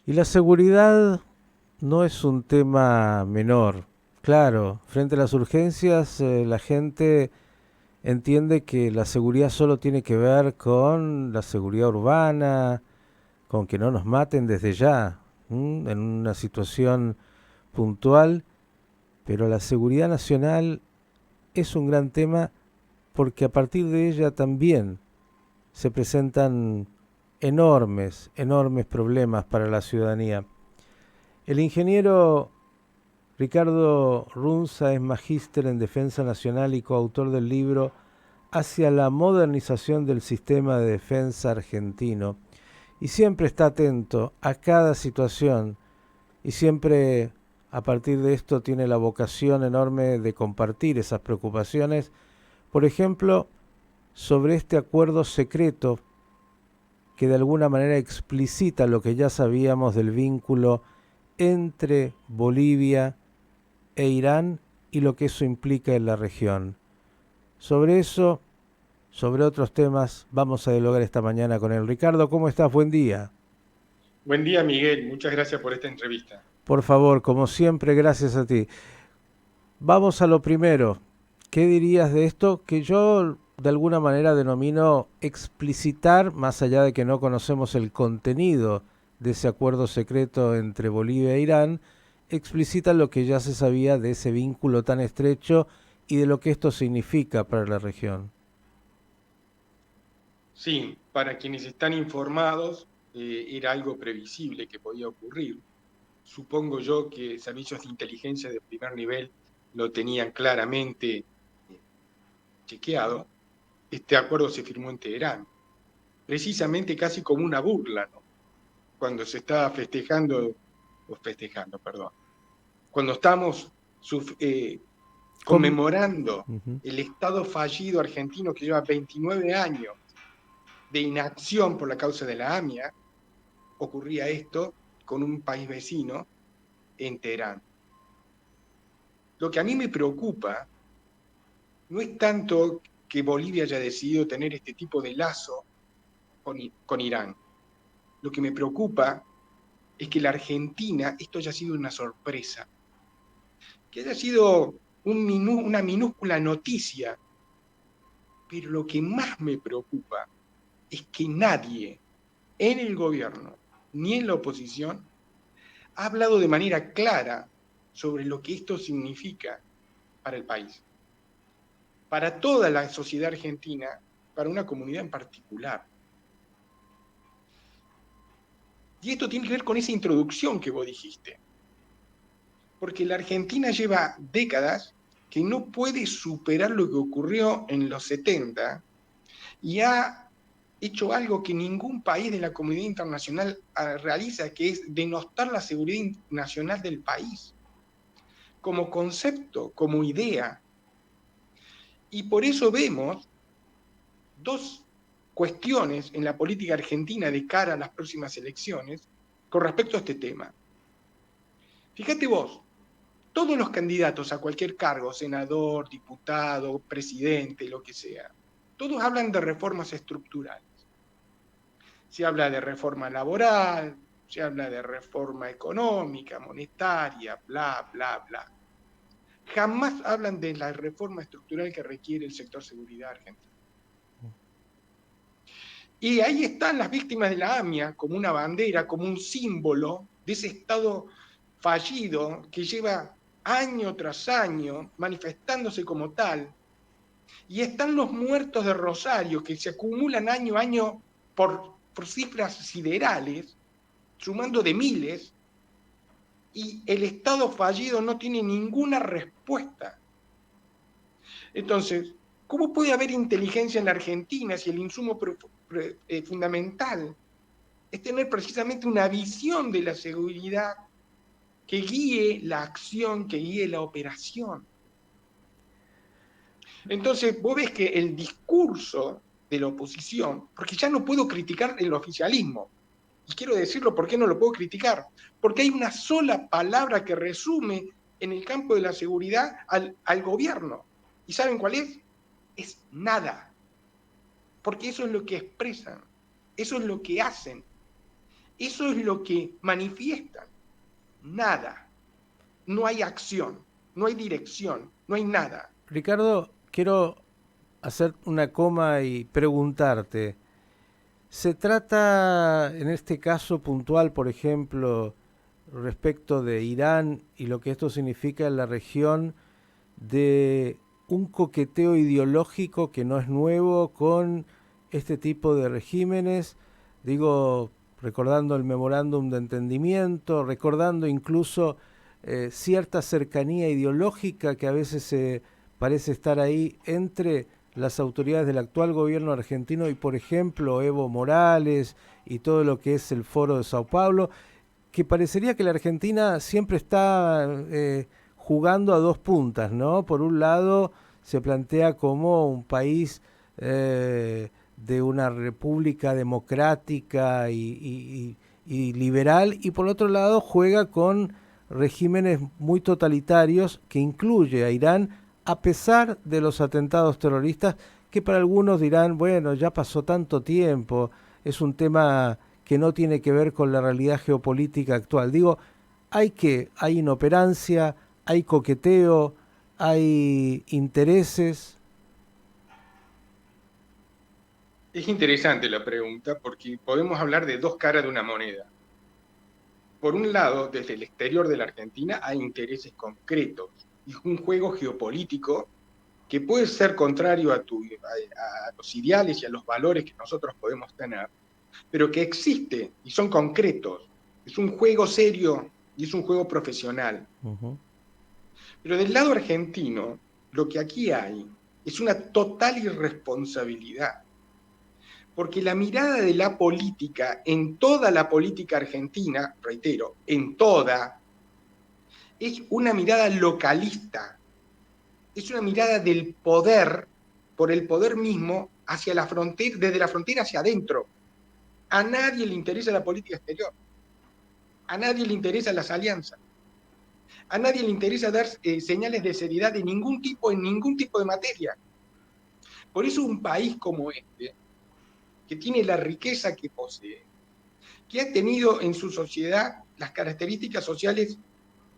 Y la seguridad no es un tema menor. Claro, frente a las urgencias, la gente entiende que la seguridad solo tiene que ver con la seguridad urbana, con que no nos maten desde ya, en una situación puntual, pero la seguridad nacional es un gran tema porque a partir de ella también se presentan enormes problemas para la ciudadanía. El ingeniero Ricardo Runza es magíster en defensa nacional y coautor del libro Hacia la modernización del sistema de defensa argentino, y siempre está atento a cada situación y siempre a partir de esto tiene la vocación enorme de compartir esas preocupaciones, por ejemplo, sobre este acuerdo secreto que de alguna manera explicita lo que ya sabíamos del vínculo entre Bolivia e Irán y lo que eso implica en la región. Sobre eso, sobre otros temas, vamos a dialogar esta mañana con él. Ricardo, ¿cómo estás? Buen día. Buen día, Miguel. Muchas gracias por esta entrevista. Por favor, como siempre, gracias a ti. Vamos a lo primero. ¿Qué dirías de esto que yo de alguna manera denomino explicitar, más allá de que no conocemos el contenido de ese acuerdo secreto entre Bolivia e Irán, explicita lo que ya se sabía de ese vínculo tan estrecho y de lo que esto significa para la región? Sí, para quienes están informados, era algo previsible que podía ocurrir. Supongo yo que servicios de inteligencia de primer nivel lo tenían claramente eh, chequeado. Este acuerdo se firmó en Teherán, precisamente casi como una burla, ¿no? Cuando se estaba perdón, cuando estamos Com- conmemorando Ujú. el Estado fallido argentino que lleva 29 años de inacción por la causa de la AMIA, ocurría esto con un país vecino en Teherán. Lo que a mí me preocupa no es tanto que Bolivia haya decidido tener este tipo de lazo con Irán. Lo que me preocupa es que la Argentina esto haya sido una sorpresa, que haya sido una minúscula noticia, pero lo que más me preocupa es que nadie en el gobierno ni en la oposición ha hablado de manera clara sobre lo que esto significa para el país, para toda la sociedad argentina, para una comunidad en particular. Y esto tiene que ver con esa introducción que vos dijiste, porque la Argentina lleva décadas que no puede superar lo que ocurrió en los 70 y ha hecho algo que ningún país de la comunidad internacional realiza, que es denostar la seguridad nacional del país, como concepto, como idea. Y por eso vemos dos cuestiones en la política argentina de cara a las próximas elecciones con respecto a este tema. Fíjate vos, todos los candidatos a cualquier cargo, senador, diputado, presidente, lo que sea, todos hablan de reformas estructurales. Se habla de reforma laboral, se habla de reforma económica, monetaria, bla, bla, bla. Jamás hablan de la reforma estructural que requiere el sector seguridad argentino. Y ahí están las víctimas de la AMIA como una bandera, como un símbolo de ese Estado fallido que lleva año tras año manifestándose como tal. Y están los muertos de Rosario que se acumulan año a año por cifras siderales, sumando de miles, y el Estado fallido no tiene ninguna respuesta. Entonces, ¿cómo puede haber inteligencia en la Argentina si el insumo fundamental es tener precisamente una visión de la seguridad que guíe la acción, que guíe la operación? Entonces, vos ves que el discurso de la oposición, porque ya no puedo criticar el oficialismo, y quiero decirlo por qué no lo puedo criticar, porque hay una sola palabra que resume en el campo de la seguridad al gobierno. ¿Y saben cuál es? Es nada, porque eso es lo que expresan, eso es lo que hacen. Eso es lo que manifiestan. Nada. No hay acción, no hay dirección, no hay nada. Ricardo, quiero hacer una coma y preguntarte, ¿se trata en este caso puntual, por ejemplo, respecto de Irán y lo que esto significa en la región, de un coqueteo ideológico que no es nuevo con este tipo de regímenes? Digo, recordando el memorándum de entendimiento, recordando incluso cierta cercanía ideológica que a veces se parece estar ahí entre las autoridades del actual gobierno argentino y, por ejemplo, Evo Morales y todo lo que es el Foro de Sao Paulo, que parecería que la Argentina siempre está jugando a dos puntas, ¿no? Por un lado, se plantea como un país de una república democrática y liberal, y por otro lado juega con regímenes muy totalitarios que incluye a Irán, a pesar de los atentados terroristas, que para algunos dirán, bueno, ya pasó tanto tiempo, es un tema que no tiene que ver con la realidad geopolítica actual. Digo, hay inoperancia, hay coqueteo, hay intereses. Es interesante la pregunta porque podemos hablar de dos caras de una moneda. Por un lado, desde el exterior de la Argentina hay intereses concretos y un juego geopolítico que puede ser contrario a los ideales y a los valores que nosotros podemos tener, pero que existe y son concretos. Es un juego serio y es un juego profesional. Uh-huh. Pero del lado argentino, lo que aquí hay es una total irresponsabilidad, porque la mirada de la política, en toda la política argentina, reitero, en toda, es una mirada localista, es una mirada del poder, por el poder mismo, hacia la frontera, desde la frontera hacia adentro. A nadie le interesa la política exterior, a nadie le interesan las alianzas, a nadie le interesa dar señales de seriedad de ningún tipo, en ningún tipo de materia. Por eso un país como este, que tiene la riqueza que posee, que ha tenido en su sociedad las características sociales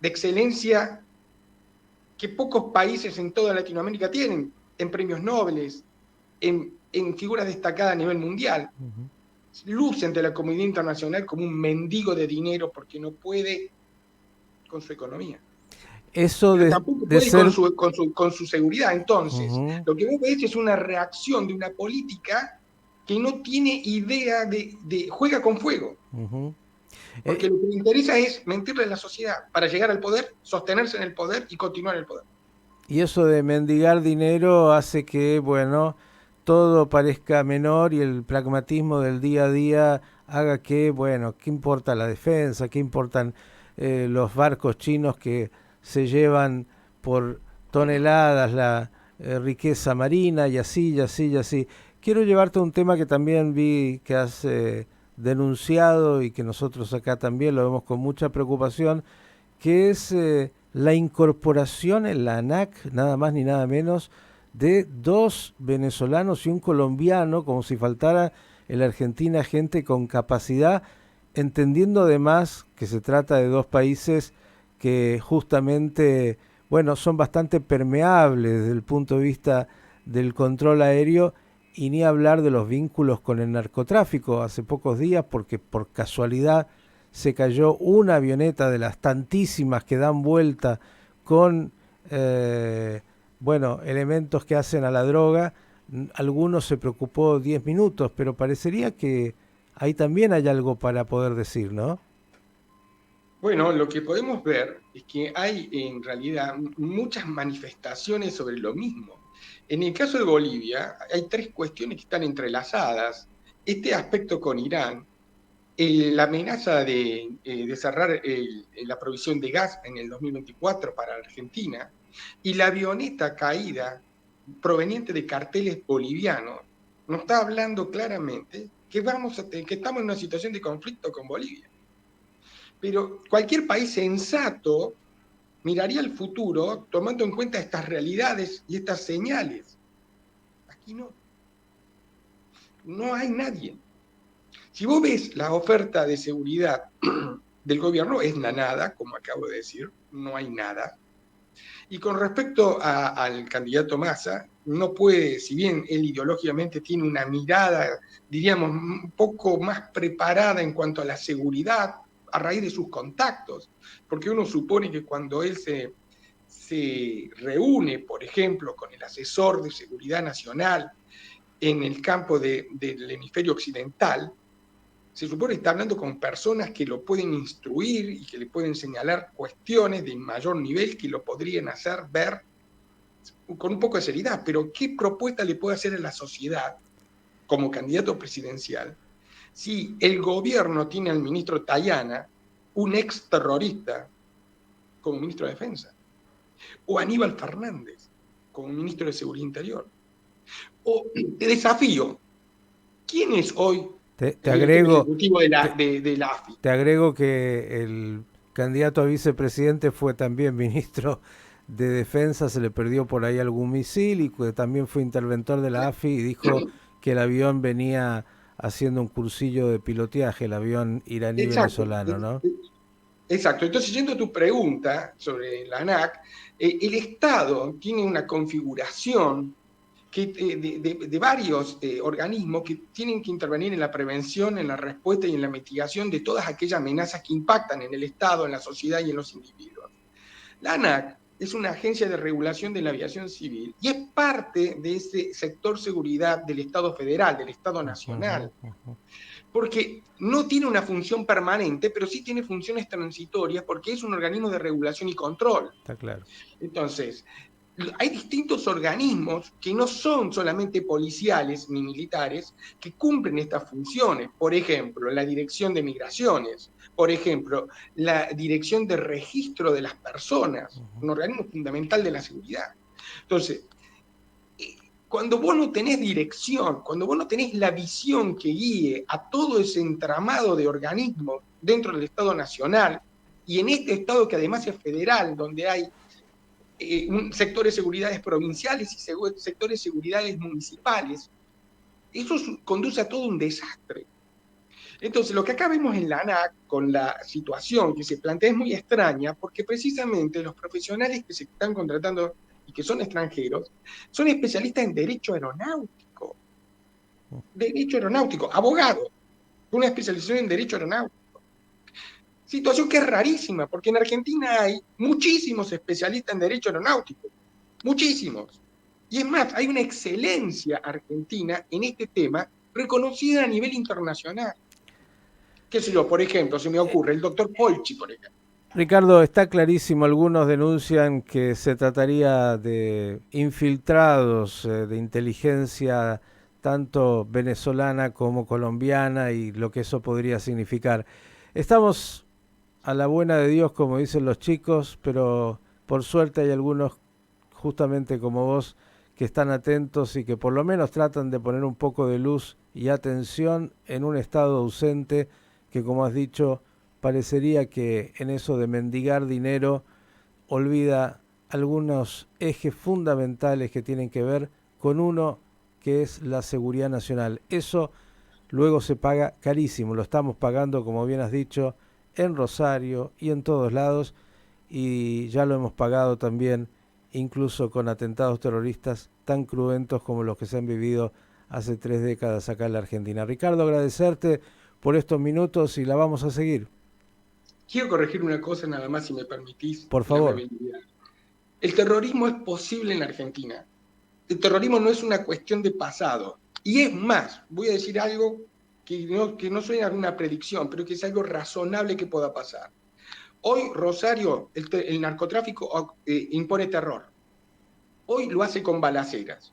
de excelencia que pocos países en toda Latinoamérica tienen, en premios Nobel, en figuras destacadas a nivel mundial, Uh-huh. luce ante la comunidad internacional como un mendigo de dinero porque no puede con su economía. Eso Pero tampoco de puede ser... con su seguridad. Entonces, Uh-huh. lo que vos ves es una reacción de una política que no tiene idea juega con fuego. Uh-huh. Porque lo que le interesa es mentirle a la sociedad para llegar al poder, sostenerse en el poder y continuar en el poder. Y eso de mendigar dinero hace que, bueno, todo parezca menor y el pragmatismo del día a día haga que, bueno, ¿qué importa la defensa? ¿Qué importan los barcos chinos que se llevan por toneladas la riqueza marina y así, y así, y así? Quiero llevarte a un tema que también vi que has denunciado y que nosotros acá también lo vemos con mucha preocupación, que es la incorporación en la ANAC, nada más ni nada menos, de dos venezolanos y un colombiano, como si faltara en la Argentina gente con capacidad, entendiendo además que se trata de dos países que justamente, bueno, son bastante permeables desde el punto de vista del control aéreo y ni hablar de los vínculos con el narcotráfico. Hace pocos días, porque por casualidad se cayó una avioneta de las tantísimas que dan vuelta con, bueno, elementos que hacen a la droga. Algunos se preocupó 10 minutos, pero parecería que ahí también hay algo para poder decir, ¿no? Bueno, lo que podemos ver es que hay en realidad muchas manifestaciones sobre lo mismo. En el caso de Bolivia, hay tres cuestiones que están entrelazadas. Este aspecto con Irán, la amenaza de cerrar la provisión de gas en el 2024 para Argentina y la avioneta caída proveniente de carteles bolivianos, nos está hablando claramente que estamos en una situación de conflicto con Bolivia. Pero cualquier país sensato miraría el futuro tomando en cuenta estas realidades y estas señales. Aquí no. No hay nadie. Si vos ves la oferta de seguridad del gobierno, es la nada, como acabo de decir, no hay nada. Y con respecto al candidato Massa, no puede, si bien él ideológicamente tiene una mirada, diríamos, un poco más preparada en cuanto a la seguridad, a raíz de sus contactos, porque uno supone que cuando él se reúne, por ejemplo, con el asesor de seguridad nacional en el campo del hemisferio occidental, se supone que está hablando con personas que lo pueden instruir y que le pueden señalar cuestiones de mayor nivel que lo podrían hacer ver con un poco de seriedad. Pero ¿qué propuesta le puede hacer a la sociedad como candidato presidencial si el gobierno tiene al ministro Tayana, un ex terrorista, como ministro de Defensa? O Aníbal Fernández, como ministro de Seguridad Interior. O te desafío, ¿quién es hoy Te el director agrego, ejecutivo de te, la AFI? te agrego que el candidato a vicepresidente fue también ministro de Defensa, se le perdió por ahí algún misil y que también fue interventor de la AFI y dijo que el avión venía haciendo un cursillo de piloteaje, el avión Exacto, iraní-venezolano, ¿no? exacto. Entonces, yendo a tu pregunta sobre la ANAC, el Estado tiene una configuración de varios organismos que tienen que intervenir en la prevención, en la respuesta y en la mitigación de todas aquellas amenazas que impactan en el Estado, en la sociedad y en los individuos. La ANAC es una agencia de regulación de la aviación civil y es parte de ese sector seguridad del Estado federal, del Estado nacional, porque no tiene una función permanente, pero sí tiene funciones transitorias porque es un organismo de regulación y control. Está claro. Entonces, hay distintos organismos que no son solamente policiales ni militares que cumplen estas funciones. Por ejemplo, la Dirección de Migraciones, por ejemplo, la Dirección de Registro de las Personas, un organismo fundamental de la seguridad. Entonces, cuando vos no tenés dirección, cuando vos no tenés la visión que guíe a todo ese entramado de organismos dentro del Estado Nacional, y en este Estado que además es federal, donde hay sectores de seguridades provinciales y sectores de seguridades municipales, eso conduce a todo un desastre. Entonces, lo que acá vemos en la ANAC, con la situación que se plantea, es muy extraña, porque precisamente los profesionales que se están contratando y que son extranjeros, son especialistas en derecho aeronáutico, abogados, con una especialización en derecho aeronáutico. Situación que es rarísima, porque en Argentina hay muchísimos especialistas en derecho aeronáutico, muchísimos. Y es más, hay una excelencia argentina en este tema reconocida a nivel internacional. Qué sé yo, por ejemplo, se me ocurre el doctor Polchi, por ejemplo. Ricardo, está clarísimo, algunos denuncian que se trataría de infiltrados de inteligencia tanto venezolana como colombiana y lo que eso podría significar. Estamos a la buena de Dios, como dicen los chicos, pero por suerte hay algunos, justamente como vos, que están atentos y que por lo menos tratan de poner un poco de luz y atención en un estado ausente que, como has dicho, parecería que en eso de mendigar dinero olvida algunos ejes fundamentales que tienen que ver con uno que es la seguridad nacional. Eso luego se paga carísimo, lo estamos pagando, como bien has dicho, en Rosario y en todos lados, y ya lo hemos pagado también incluso con atentados terroristas tan cruentos como los que se han vivido hace 3 décadas acá en la Argentina. Ricardo, agradecerte por estos minutos y la vamos a seguir. Quiero corregir una cosa nada más, si me permitís Por la favor. amabilidad. El terrorismo es posible en la Argentina. El terrorismo no es una cuestión de pasado. Y es más, voy a decir algo que no suena a una predicción, pero que es algo razonable que pueda pasar. Hoy Rosario, el narcotráfico impone terror. Hoy lo hace con balaceras.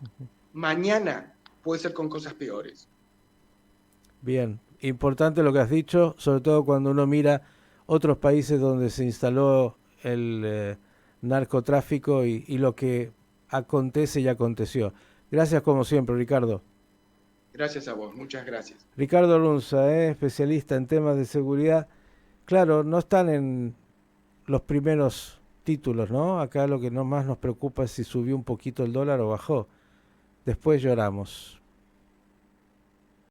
Mañana puede ser con cosas peores. Bien, importante lo que has dicho, sobre todo cuando uno mira otros países donde se instaló el narcotráfico y lo que acontece y aconteció. Gracias como siempre, Ricardo. Gracias a vos, muchas gracias. Ricardo Runza, especialista en temas de seguridad. Claro, no están en los primeros títulos, ¿no? Acá lo que no más nos preocupa es si subió un poquito el dólar o bajó. Después lloramos.